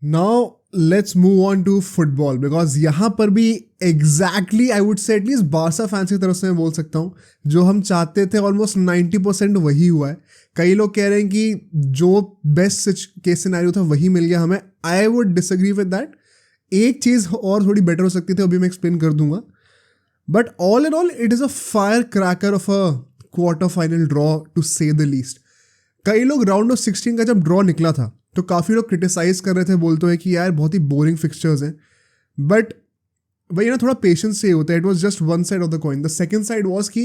Now let's move on to football because यहाँ पर भी exactly I would say at least Barca fans की तरफ से मैं बोल सकता हूँ जो हम चाहते थे ऑलमोस्ट 90% वही हुआ है. कई लोग कह रहे हैं कि जो बेस्ट केस सिनेरियो था वही मिल गया हमें. I would disagree with that. एक चीज़ और थोड़ी बेटर हो सकती थी, अभी मैं एक्सप्लेन कर दूंगा. But all in all it is a fire cracker of a quarter final draw two say the least. कई लोग राउंड ऑफ 16 का जब ड्रॉ निकला था तो काफ़ी लोग क्रिटिसाइज कर रहे थे, बोलते हैं कि यार बहुत ही बोरिंग फिक्सचर्स हैं. बट वही ना, थोड़ा पेशेंस से होता है. It was just one side of the coin. The second side was कि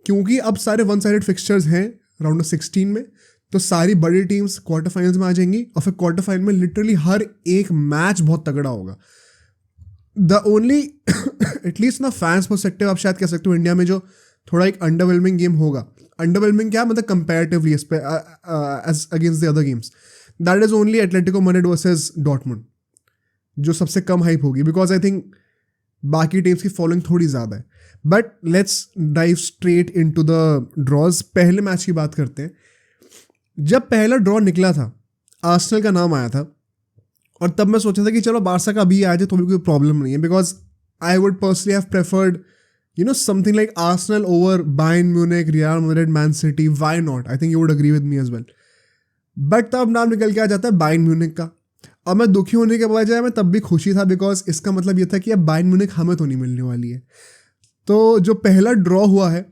क्योंकि अब सारे वन साइडेड फिक्सचर्स हैं राउंड ऑफ 16 में, तो सारी बड़ी टीम्स क्वार्टर फाइनल्स में आ जाएंगी और फिर क्वार्टर फाइनल में लिटरली हर एक मैच बहुत तगड़ा होगा. द ओनली एटलीस्ट ना फैंस परस्पेक्टिव आप शायद कह सकते हो इंडिया में जो थोड़ा एक अंडरवेलमिंग गेम होगा. अंडरवेलमिंग क्या मतलब comparatively as against the other games, that is only Atletico Madrid versus Dortmund जो सबसे कम हाइप होगी बिकॉज आई थिंक बाकी टीम्स की फॉलोइंग थोड़ी ज़्यादा है. But let's dive straight into the draws. पहले मैच की बात करते हैं. जब पहला ड्रॉ निकला था आर्सेनल का नाम आया था और तब मैं सोचा था कि चलो बारसा का अभी आया थे तो भी कोई प्रॉब्लम नहीं है because I would personally have preferred something like Arsenal over Bayern Munich, Real Madrid, Man City. Why not? I think you would agree with me as well. But तब नाम निकल के आ जाता है बायर्न म्यूनिक का. और मैं दुखी होने के बजाय मैं तब भी खुशी था बिकॉज इसका मतलब ये था कि अब बायर्न म्यूनिक हमें तो नहीं मिलने वाली है. तो जो पहला ड्रॉ हुआ है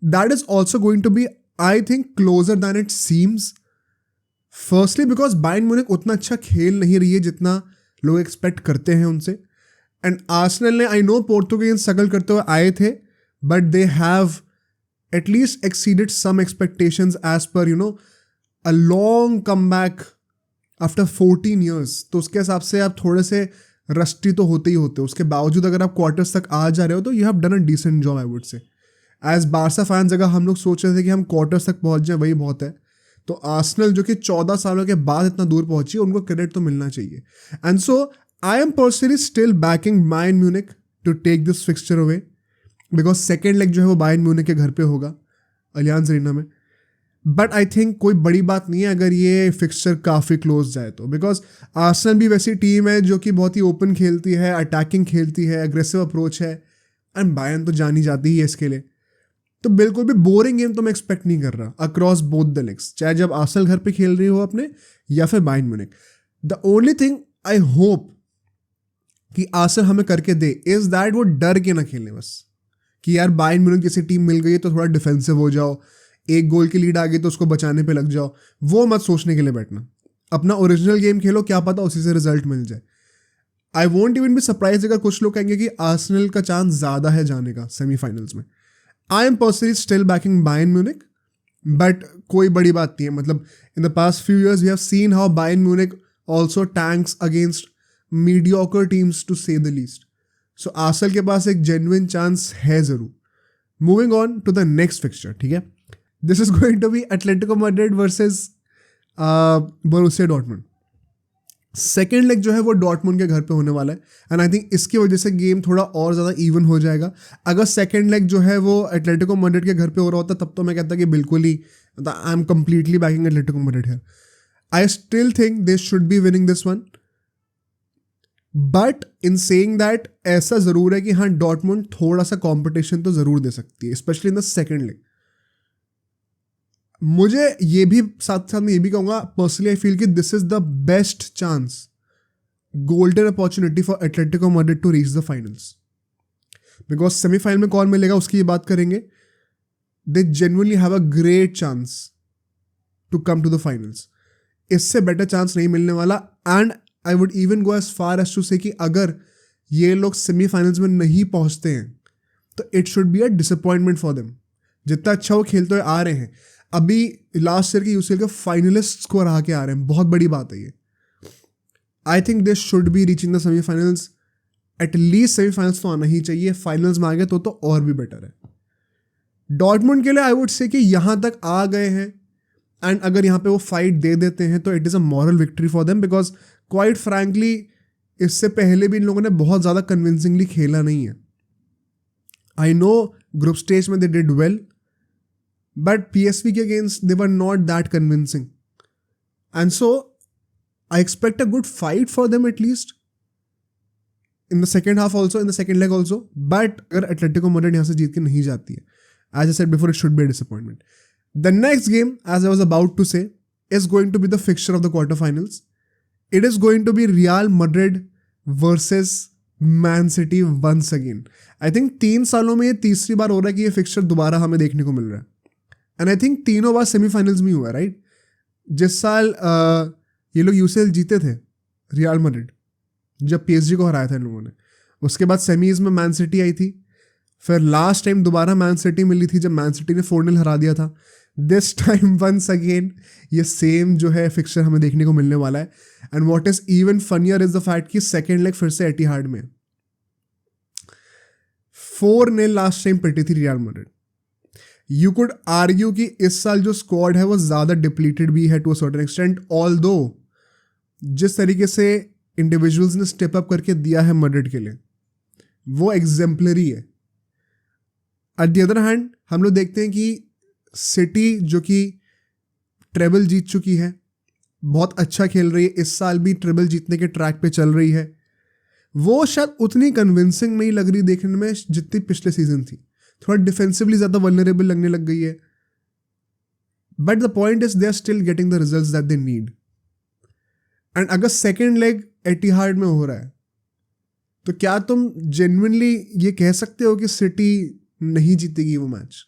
that is also going to be I think closer than it seems. Firstly because Bayern Munich उतना अच्छा खेल नहीं रही है जितना लोग एक्सपेक्ट करते हैं उनसे. एंड आर्सेनल ने आई नो पोर्तो के अगेंस्ट स्ट्रगल करते हुए आए थे but they have at least exceeded some expectations as per a long comeback after 14 years. तो उसके हिसाब से आप थोड़े से रस्टी तो होते ही होते. उसके बावजूद अगर आप क्वार्टर्स तक आ जा रहे हो तो you have done a decent job I would say. As Barca fans अगर हम लोग सोच रहे थे कि हम क्वार्टर्स तक पहुंच जाए वही बहुत है, तो आर्सेनल जो कि 14 सालों के बाद इतना दूर पहुंची उनको क्रेडिट तो मिलना चाहिए. And so I am personally still backing Bayern Munich to take this fixture away because second leg जो है वो Bayern Munich के घर पे होगा अलियांज अरीना में. बट आई थिंक कोई बड़ी बात नहीं है अगर ये फिक्सचर काफ़ी क्लोज जाए तो, बिकॉज आर्सेनल भी वैसी टीम है जो कि बहुत ही ओपन खेलती है, अटैकिंग खेलती है, अग्रेसिव अप्रोच है. एंड बायर्न तो जानी जाती ही है इसके लिए. तो बिल्कुल भी बोरिंग गेम तो मैं एक्सपेक्ट नहीं कर रहा अक्रॉस बोथ द लेग्स, चाहे जब आर्सेनल घर पे खेल रही हो अपने या फिर Bayern Munich. The only thing I hope कि आर्सेनल हमें करके दे इज दैट वो डर के ना खेलें बस कि यार बायर्न म्यूनिख जैसी टीम मिल गई है तो थोड़ा डिफेंसिव हो जाओ, एक गोल की लीड आ गई तो उसको बचाने पे लग जाओ. वो मत सोचने के लिए बैठना. अपना ओरिजिनल गेम खेलो, क्या पता उसी से रिजल्ट मिल जाए. I won't even be surprise अगर कुछ लोग कहेंगे कि आर्सेनल का चांस ज़्यादा है जाने का सेमीफाइनल्स में. I am personally still backing Bayern Munich but कोई बड़ी बात नहीं है. मतलब in the past few years we have seen how Bayern Munich also tanks against mediocre teams to say the least. So Arsenal के पास एक genuine chance है ज़रूर. Moving on to the next fixture, ठीक है. This is going to be Atletico Madrid versus Borussia Dortmund. Second leg जो है वो डॉर्टमुंड के घर पे होने वाला है एंड आई थिंक इसकी वजह से गेम थोड़ा और ज़्यादा इवन हो जाएगा. अगर सेकेंड लेग जो है वो एटलेटिको मैड्रिड के घर पे हो रहा होता तब तो मैं कहता कि बिल्कुल ही I am completely backing Atletico Madrid here. I still think they should be winning this one. But in saying that ऐसा ज़रूर है कि हाँ डॉर्टमुंड थोड़ा सा कंपटीशन तो ज़रूर दे सकती है specially in the second leg. मुझे ये भी साथ साथ मैं ये भी कहूँगा पर्सनली आई फील कि this is the best chance, golden opportunity for Atletico Madrid to reach the finals. Because semifinal में कौन मिलेगा उसकी ये बात करेंगे. They genuinely have a great chance to come to the finals. इससे बेटर चांस नहीं मिलने वाला. And I would even go as far as to से कि अगर ये लोग सेमीफाइनल्स में नहीं पहुंचते हैं तो it should be a disappointment for them. जितना अच्छा वो खेलते हुए आ रहे हैं, अभी लास्ट ईयर के यूसीएल के फाइनलिस्ट को हरा के आ रहे हैं, बहुत बड़ी बात है ये. आई think they should be reaching the semifinals. At least semifinals तो आना ही चाहिए. फाइनल्स में आ गए तो और भी बेटर है. डॉर्टमुंड के लिए आई वुड से कि यहाँ तक आ गए हैं एंड अगर यहाँ पे वो फाइट दे देते हैं तो it is a moral victory for them. Because quite frankly इससे पहले भी इन लोगों ने बहुत ज़्यादा कन्विंसिंगली खेला नहीं है. आई नो ग्रुप स्टेज में they did well but PSV के against they were not that convincing. And so I expect a good fight for them at least in the second half also, in the second leg also. But अगर Atletico Madrid यहाँ से जीत के नहीं जाती है, as I said before, it should be a disappointment. The next game, as I was about to say, is going to be the fixture of the quarterfinals. It is going to be Real Madrid versus Man City once again. I think 3 सालों में ये तीसरी बार हो रहा है कि ये fixture दोबारा हमें देखने को मिल रहा है. एंड आई थिंक तीनों बार सेमीफाइनल्स में हुआ है, राइट? जिस साल ये लोग यूसीएल जीते थे, रियल मैड्रिड, जब पीएसजी को हराया था इन लोगों ने, उसके बाद सेमीज में मैन सिटी आई थी, फिर लास्ट टाइम दोबारा मैन सिटी मिली थी जब मैन सिटी ने 4-0 हरा दिया था. दिस टाइम वंस अगेन ये सेम जो है फिक्सचर हमें देखने को मिलने वाला है. And what is even funnier is the fact कि सेकेंड लेग फिर से एटिहाड में 4-0 लास्ट टाइम पिटी थी real Madrid. You could argue कि इस साल जो स्क्वाड है वो ज़्यादा डिप्लीटेड भी है to a certain extent, although जिस तरीके से इंडिविजुअल्स ने स्टेप अप करके दिया है मैड्रिड के लिए वो एग्जेम्पलरी है. एट द अदर हैंड हम लोग देखते हैं कि सिटी जो कि ट्रेबल जीत चुकी है, बहुत अच्छा खेल रही है, इस साल भी ट्रेबल जीतने के ट्रैक पे चल रही है, वो शायद उतनी कन्विंसिंग नहीं लग रही देखने में जितनी पिछले सीजन थी. थोड़ा डिफेंसिवली ज़्यादा वल्नरेबल लगने लग गई है. But the point is they are still getting the results that they need. And अगर सेकेंड लेग एटिहाड में हो रहा है तो क्या तुम जेन्युइनली ये कह सकते हो कि सिटी नहीं जीतेगी वो मैच?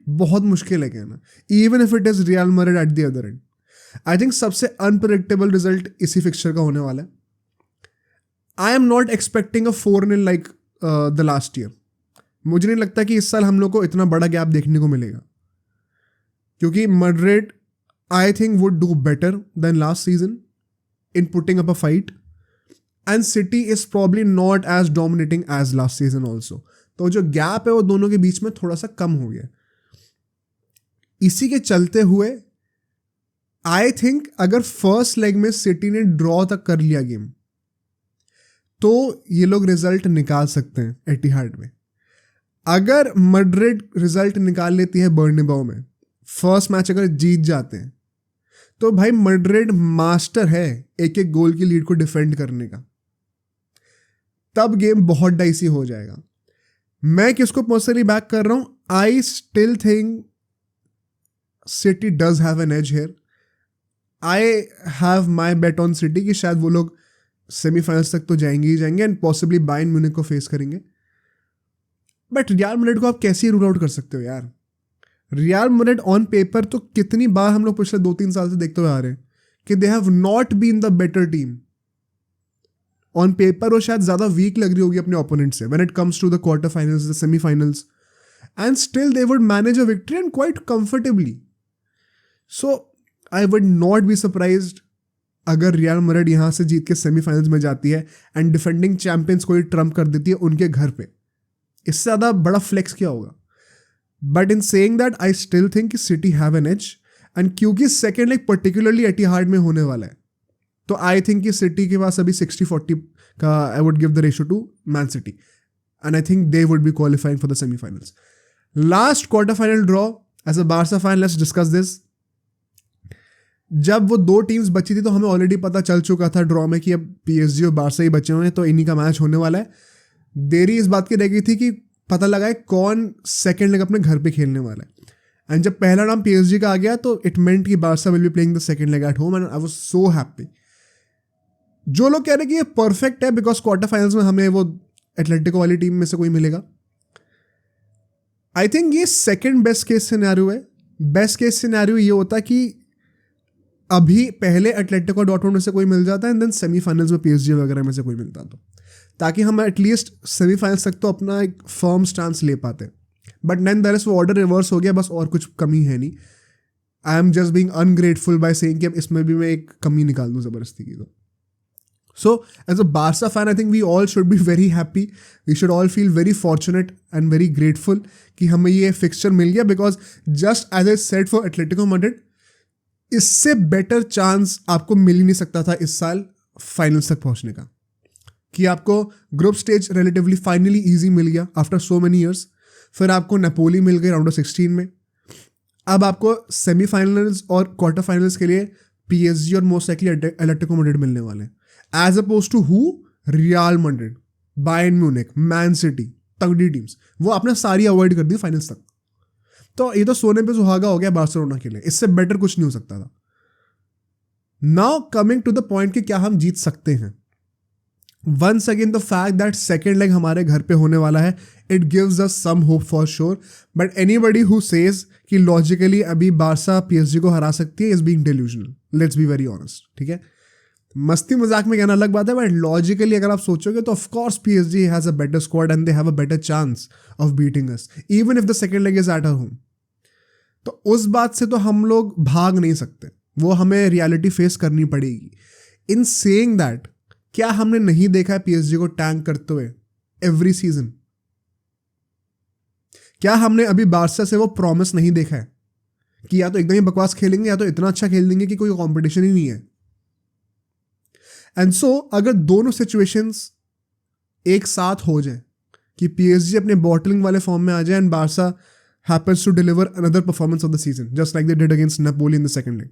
बहुत मुश्किल है कहना, even if it is real Madrid at the other and. I think सबसे अनप्रेडिक्टेबल रिजल्ट इसी फिक्सचर का होने वाला है. I am not expecting a 4-0 like the last year. मुझे नहीं लगता कि इस साल हम लोग को इतना बड़ा गैप देखने को मिलेगा, क्योंकि Madrid I think would do better than last season in putting up a fight, and City is probably not as dominating as last season also. तो जो गैप है वो दोनों के बीच में थोड़ा सा कम हो गया. इसी के चलते हुए आई थिंक अगर फर्स्ट लेग में सिटी ने ड्रॉ तक कर लिया गेम तो ये लोग रिजल्ट निकाल सकते हैं एटिहाड में. अगर मैड्रिड रिजल्ट निकाल लेती है बर्नबाउ में, फर्स्ट मैच अगर जीत जाते हैं, तो भाई मैड्रिड मास्टर है एक एक गोल की लीड को डिफेंड करने का. तब गेम बहुत डाइसी हो जाएगा. मैं किसको पर्सनली बैक कर रहा हूं? I still think City does have an edge here. I have my bet on City कि शायद वो लोग सेमीफाइनल्स तक तो जाएंगे ही जाएंगे एंड पॉसिबली बायर्न म्यूनिख को फेस करेंगे. बट रियल मैड्रिड को आप कैसे रूल आउट कर सकते हो यार? रियल मैड्रिड ऑन पेपर तो कितनी बार हम लोग पिछले 2-3 साल से देखते हुए आ रहे हैं कि they have not been the better team. On paper वो शायद ज़्यादा वीक लग रही होगी अपने ओपोनेंट से when it comes to the quarter finals, the semifinals, and still they would manage a victory and quite comfortably. So I would not be surprised अगर Real Madrid यहाँ से जीत के सेमीफाइनल्स में जाती है एंड डिफेंडिंग चैंपियंस को ही Trump कर देती है उनके घर पे. इससे ज़्यादा बड़ा फ्लेक्स क्या होगा? But in saying that I still think कि City have an edge, and क्योंकि सेकेंड लेग पर्टिकुलरली एटिहाड में होने वाला है तो आई थिंक कि सिटी के पास अभी 60-40 का I would give the ratio to Man City, and I think they would be qualifying for the semifinals. Last quarter final draw as a Barca fan, let's discuss this. जब वो 2 teams बची थी तो हमें already पता चल चुका था ड्रॉ में कि अब पीएसजी और बार्सा ही बचे हुए हैं तो इन्हीं का मैच होने वाला है. देरी इस बात की रह गई थी कि पता लगा है कौन सेकेंड लेग अपने घर पे खेलने वाला है. एंड जब पहला नाम पीएसजी का आ गया तो इट मेंट कि Barca will be playing the second leg at home, and I was so happy. जो लोग कह रहे हैं कि ये परफेक्ट है बिकॉज क्वार्टर फाइनल्स में हमें वो एटलेटिको वाली टीम में से कोई मिलेगा, आई थिंक ये सेकेंड बेस्ट केस सिनेरियो है. बेस्ट केस सिनेरियो ये होता कि अभी पहले एटलेटिको डॉर्टमुंड में से कोई मिल जाता है एंड देन सेमीफाइनल्स में पीएसजी वगैरह में से कोई मिलता, तो ताकि हम एटलीस्ट सेमीफाइनल्स तक तो अपना एक फर्म स्टांस ले पाते. बट नन दैट वो ऑर्डर रिवर्स हो गया, बस और कुछ कमी है नहीं. I am just being ungrateful by saying कि अब इसमें भी मैं एक कमी निकाल दूँ ज़बरदस्ती की. तो so as a Barca fan I think we all should be very happy, we should all feel very fortunate and very grateful कि हमें ये फिक्सचर मिल गया, because just as I said for Atletico Madrid, इससे better chance आपको मिल ही नहीं सकता था इस साल फाइनल्स तक पहुंचने का. कि आपको group stage relatively finally easy मिल गया आफ्टर सो मेनी ईयर्स, फिर आपको नेपोली मिल गई राउंड ऑफ 16 में, अब आपको सेमीफाइनल्स और क्वार्टर फाइनल्स के लिए PSG और मोस्ट लाइकली एटलेटिको मैड्रिड मिलने वाले हैं, as opposed to who, Real Madrid, Bayern Munich, Man City, तगड़ी टीम्स, वो आपने सारी अवॉइड कर दी फाइनल्स तक। तो ये तो सोने पे सुहागा हो गया बार्सिलोना के लिए, इससे बेटर कुछ नहीं हो सकता था। Now coming to the point कि क्या हम जीत सकते हैं। Once again the fact that second leg हमारे घर पे होने वाला है, it gives us some hope for sure, but anybody who says कि लॉजिकली अभी बारसा PSG को हरा सकती है is being delusional, let's be very honest, ठीक है। मस्ती मजाक में कहना अलग बात है, बट लॉजिकली अगर आप सोचोगे तो of course PSG has a better squad and they have a better chance of beating us even if the second leg is at our home. तो उस बात से तो हम लोग भाग नहीं सकते, वो हमें रियलिटी फेस करनी पड़ेगी। इन सेइंग दैट, क्या हमने नहीं देखा है PSG को टैंक करते हुए एवरी सीजन? क्या हमने अभी बारसा से वो प्रॉमिस नहीं देखा है कि या तो एकदम ही बकवास खेलेंगे या तो इतना अच्छा खेल देंगे कि कोई कंपटीशन ही नहीं है? एंड सो अगर दोनों सिचुएशंस एक साथ हो जाए कि PSG अपने बॉटलिंग वाले फॉर्म में आ जाए and Barca happens to deliver another performance of the season, just like they did against Napoli in the second leg,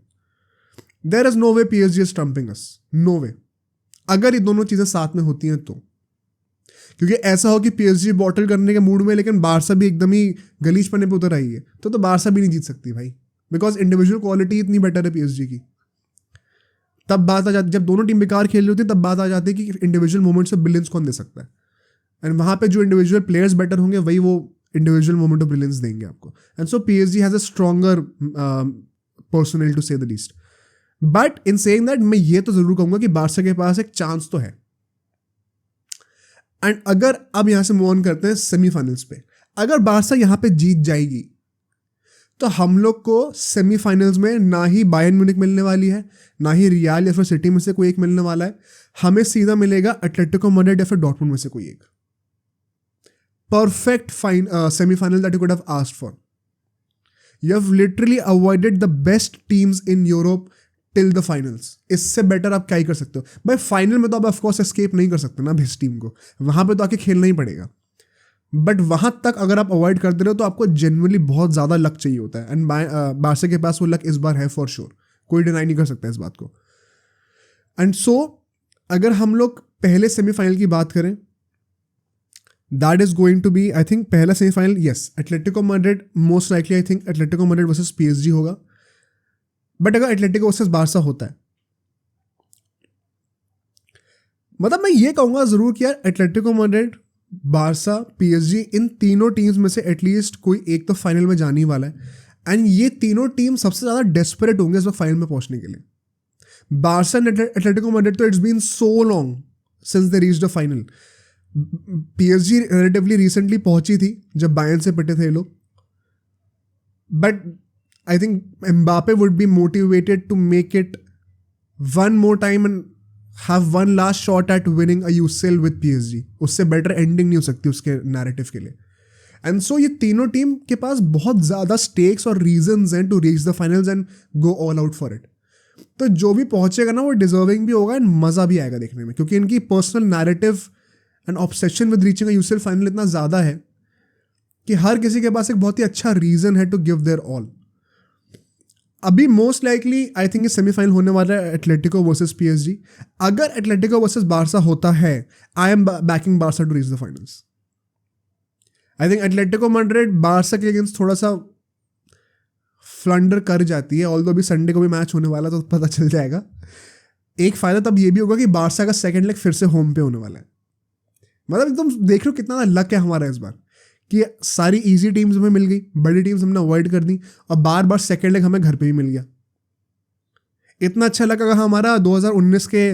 there is no way PSG is trumping us, no way। अगर ये दोनों चीजें साथ में होती हैं तो, क्योंकि ऐसा हो कि PSG बॉटल करने के मूड में लेकिन बारसा भी एकदम ही गलीच पने पे उतर आई है, तो बारसा भी नहीं जीत सकती भाई, बिकॉज इंडिविजुअल क्वालिटी इतनी बेटर है PSG की। तब बात आ जाती, जब दोनों टीम बेकार खेल रही होती है तब बात आ जाती है कि इंडिविजुअल मोमेंट से बिलियंस कौन दे सकता है, एंड वहां पे जो इंडिविजुअल प्लेयर्स बेटर होंगे वही वो इंडिविजुअल मोमेंट ऑफ ब्रिलियंस देंगे आपको। And so PSG has a stronger personal to say the least. But in saying that, मैं ये तो जरूर कहूंगा कि बारसा के पास एक चांस तो है। एंड अगर अब यहां से मूव ऑन करते हैं सेमीफाइनल्स पे, अगर बारसा यहां पे जीत जाएगी तो हम लोग को सेमीफाइनल्स में ना ही बायर्न म्यूनिख मिलने वाली है, ना ही रियल या फिर सिटी में से कोई एक मिलने वाला है, हमें सीधा मिलेगा एटलेटिको मैड्रिड या फिर डॉर्टमुंड में से कोई एक। Perfect semi-final that you could have asked for. You have literally avoided the best teams in Europe till the finals. इससे बेटर आप क्या ही कर सकते हो भाई। फाइनल में तो आप ऑफकोर्स एस्केप नहीं कर सकते ना बेस्ट टीम को, वहां पे तो आके खेलना ही पड़ेगा। बट वहां तक अगर आप अवॉइड करते रहे हो तो आपको जेन्युइनली बहुत ज्यादा लक चाहिए होता है, एंड बारसा के पास वो लक इस बार है फॉर श्योर, कोई डिनाई नहीं कर सकता इस बात को। एंड सो अगर हम लोग पहले सेमीफाइनल की बात करें, that is going to be, I think, पहला semifinal, yes, Atletico Madrid, most likely I think Atletico Madrid versus PSG होगा। बट अगर एटलेटिको वर्सेस बारसा होता है, मतलब मैं ये कहूंगा जरूर कि यार एटलेटिको मैड्रिड, बारसा, PSG, इन तीनों टीम्स में से एटलीस्ट कोई एक तो फाइनल में जाने वाला है। एंड ये तीनों टीम सबसे ज्यादा डेस्परेट होंगे इस वक्त फाइनल में पहुंचने के लिए। बारसा एंड एटलेटिको मैड्रिड तो it's been so long since they reached the final. PSG relatively recently पहुंची थी जब बायर्न से पिटे थे ये लोग, but I think Mbappe would be motivated to make it one more time and have one last shot at winning a UCL with PSG। उससे better ending नहीं हो सकती उसके नैरेटिव के लिए। एंड सो ये तीनों टीम के पास बहुत ज़्यादा स्टेक्स और रीजंस हैं to reach the finals and go all out for it. तो जो भी पहुंचेगा ना वो डिजर्विंग भी होगा एंड मज़ा भी आएगा देखने में, क्योंकि इनकी personal narrative and obsession with reaching a UCL final इतना ज़्यादा है कि हर किसी के पास एक बहुत ही अच्छा रीज़न है टू गिव देयर ऑल। अभी मोस्ट लाइकली आई थिंक ये सेमीफाइनल होने वाला है एटलेटिको वर्सेस PSG। अगर एटलेटिको वर्सेस बारसा होता है, I am backing Barca to reach the finals. I think Atletico Madrid Barca के अगेंस्ट थोड़ा सा फ्लंडर कर जाती है, ऑल्दो अभी संडे को भी मैच होने वाला तो पता चल जाएगा। एक फ़ायदा तब ये भी होगा कि बारसा का सेकेंड लेग फिर से होम पे होने वाला है। मतलब एकदम देख रहे हो कितना लक है हमारा इस बार कि सारी इजी टीम्स हमें मिल गई, बड़ी टीम्स हमने अवॉइड कर दी और बार बार सेकेंड लेग हमें घर पे भी मिल गया। इतना अच्छा लगा अगर हमारा 2019 के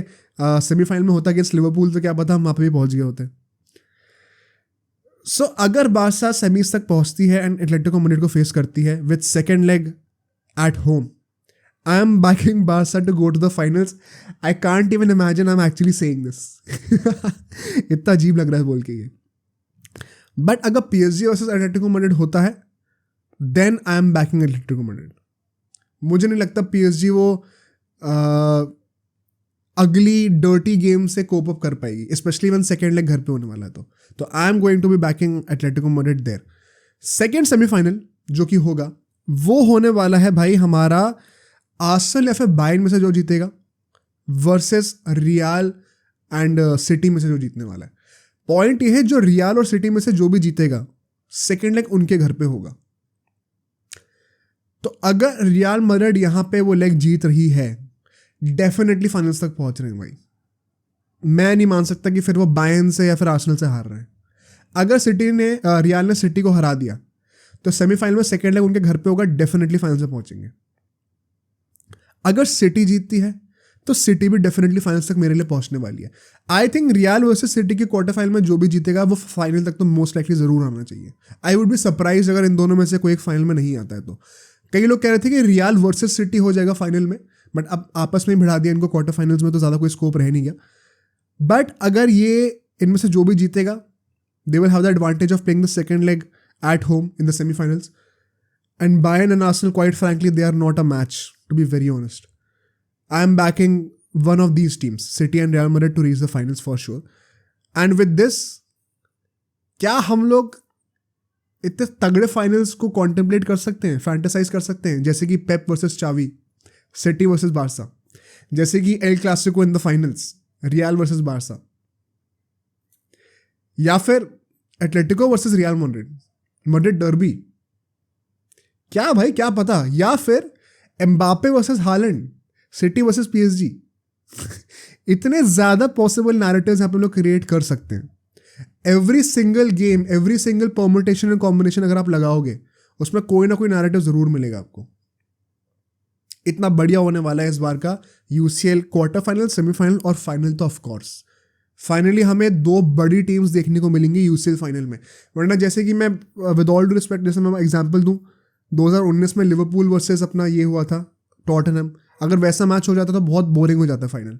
सेमीफाइनल में होता अगेंस्ट लिवरपूल तो क्या पता हम वहाँ पे भी पहुँच गए होते। सो अगर बारसा सेमीज तक पहुँचती है एंड एटलेटिको मैड्रिड को फेस करती है with second leg at home, I am backing Barca to go to the finals. I can't even imagine I'm actually saying this. इतना अजीब लग रहा है बोल के ये। बट अगर PSG वर्सेस एटलेटिको मैड्रिड होता है, then I am backing Atletico Madrid. मुझे नहीं लगता PSG वो अगली डर्टी गेम से कोप अप कर पाएगी, स्पेशली वन सेकेंड लेग घर पे होने वाला है तो I am going to be backing Atletico Madrid there. Second semifinal जो कि होगा वो होने वाला है भाई हमारा आर्सेनल या फिर बायर्न में से जो जीतेगा वर्सेस रियल एंड सिटी में से जो जीतने वाला है। पॉइंट ये है, जो रियल और सिटी में से जो भी जीतेगा सेकेंड लेग उनके घर पे होगा। तो अगर रियल मैड्रिड यहां पे वो लेग जीत रही है, डेफिनेटली फाइनल्स तक पहुंच रहे हैं भाई। मैं नहीं मान सकता कि फिर वो बायर्न से या फिर आर्सेनल से हार रहे हैं। अगर रियल ने सिटी को हरा दिया तो सेमीफाइनल में सेकेंड लेग उनके घर पे होगा, डेफिनेटली फाइनल से पहुंचेंगे। अगर सिटी जीतती है तो सिटी भी डेफिनेटली फाइनल्स तक मेरे लिए पहुंचने वाली है। I think real versus city के क्वार्टर फाइनल में जो भी जीतेगा वो फाइनल तक तो मोस्ट लाइकली जरूर आना चाहिए। आई वुड बी सरप्राइज अगर इन दोनों में से कोई एक फाइनल में नहीं आता है। तो कई लोग कह रहे थे कि रियल वर्सेस सिटी हो जाएगा फाइनल में, बट अब आपस में भिड़ा दिया इनको क्वार्टर फाइनल्स में, तो ज़्यादा कोई स्कोप रह नहीं गया। बट अगर ये इनमें से जो भी जीतेगा, they will have the advantage of playing the second leg at home in the semifinals. And Bayern and Arsenal, quite frankly, they are not a match, to be very honest. I am backing one of these teams, City and Real Madrid, to reach the finals for sure. And with this, क्या हम लोग इतने तगड़े finals को contemplate कर सकते हैं, fantasise कर सकते हैं, जैसे कि पेप वर्सेस चावी, सिटी वर्सेस बार्सा, जैसे कि El Clasico in the finals, real versus Barca, या फिर Atletico versus real Madrid derby, क्या भाई क्या पता, या फिर Mbappe versus Holland, city versus PSG. इतने ज्यादा पॉसिबल नैरेटिव्स यहाँ पे लोग क्रिएट कर सकते हैं। Every single game, every single permutation and combination अगर आप लगाओगे, उसमें कोई ना कोई नैरेटिव जरूर मिलेगा आपको। इतना बढ़िया होने वाला है इस बार का यूसीएल क्वार्टर फाइनल, सेमीफाइनल और फाइनल। तो ऑफ कोर्स फाइनली हमें दो बड़ी टीम्स देखने को मिलेंगी यूसीएल फाइनल में। वरना जैसे कि मैं विद ऑल डू रिस्पेक्ट, जैसे मैं एग्जाम्पल दूं, 2019 में लिवरपूल वर्सेस अपना ये हुआ था टॉटनहम, अगर वैसा मैच हो जाता तो बहुत बोरिंग हो जाता फाइनल।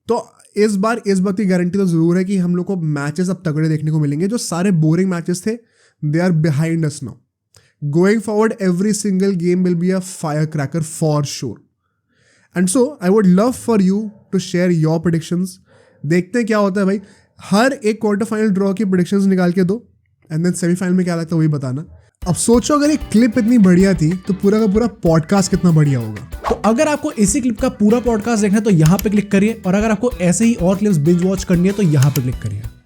तो इस बार की गारंटी तो जरूर है कि हम लोग को मैचेस अब तगड़े देखने को मिलेंगे। जो सारे बोरिंग मैचेस थे, they are behind us now. Going forward every single game will be a fire cracker for sure. And so I would love for you to share your predictions. देखते हैं क्या होता है भाई। हर एक क्वार्टर फाइनल ड्रॉ की predictions निकाल के दो, एंड देन सेमीफाइनल में क्या लगता है वही बताना। अब सोचो अगर ये क्लिप इतनी बढ़िया थी तो पूरा का पूरा पॉडकास्ट कितना बढ़िया होगा। तो अगर आपको इसी क्लिप का पूरा पॉडकास्ट देखना है तो यहाँ पे क्लिक करिए, और अगर आपको ऐसे ही और क्लिप्स बिंज वॉच करनी है तो यहाँ पे क्लिक करिए।